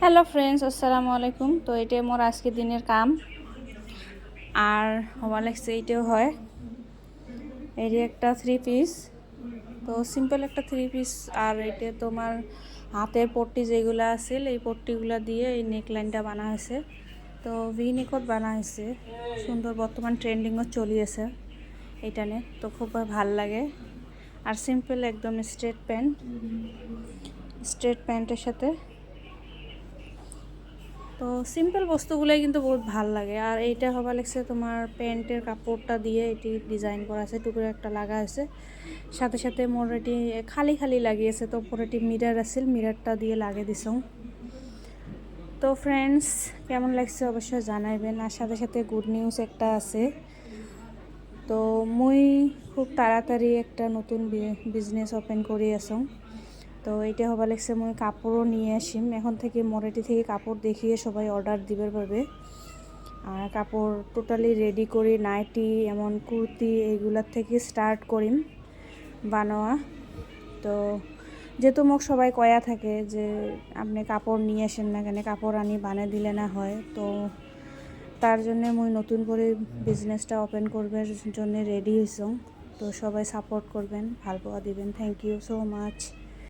Hello friends, আসসালামু আলাইকুম। তো এটাই মোর আজকে দিনের কাম আর হওয়া লাগছে এইটাও হয়। এটি একটা থ্রি পিস, তো সিম্পল একটা থ্রি পিস। আর এটা তোমার হাতের পট্টি যেগুলো আছে এই পট্টিগুলো দিয়ে এই নেকলাইনটা বানা হয়েছে। তো ভি নেকট বানা হয়েছে সুন্দর, বর্তমান ট্রেন্ডিংও চলিয়েছে এটা নিয়ে, তো খুব ভাল লাগে। আর সিম্পল একদম স্ট্রেট প্যান্টের সাথে, তো সিম্পল বস্তুগুলোই কিন্তু বহুত ভাল লাগে। আর এইটা হবা লাগছে তোমার প্যান্টের কাপড়টা দিয়ে এটি ডিজাইন করা আছে, টুকরো একটা লাগা আছে। সাথে সাথে মোর এটি খালি খালি লাগিয়েছে, তো উপরে এটি মিরার আছিল, মিরারটা দিয়ে লাগিয়ে দিছ। তো ফ্রেন্ডস, কেমন লাগছে অবশ্যই জানাইবেন। আর সাথে সাথে গুড নিউজ একটা আছে। তো মুই খুব তাড়াতাড়ি একটা নতুন বিজনেস ওপেন করে আসং। তো এইটা হবা লাগছে মুই কাপড়ও নিয়ে আসিম। এখন থেকে মোরেটি থেকে কাপড় দেখিয়ে সবাই অর্ডার দিবার পাবে। আর কাপড় টোটালি রেডি করি, নাইটি এমন কুর্তি এইগুলার থেকে স্টার্ট করিম বানোয়া। তো যেহেতু মোক সবাই কয়া থাকে যে আপনি কাপড় নিয়ে আসেন না কেন, কাপড় আনি বানিয়ে দিলে না হয়। তো তার জন্য মুই নতুন করে বিজনেসটা ওপেন করবার জন্য রেডি হইছং। তো সবাই সাপোর্ট করবেন, ভালপোয়া দিবেন। Thank you so much.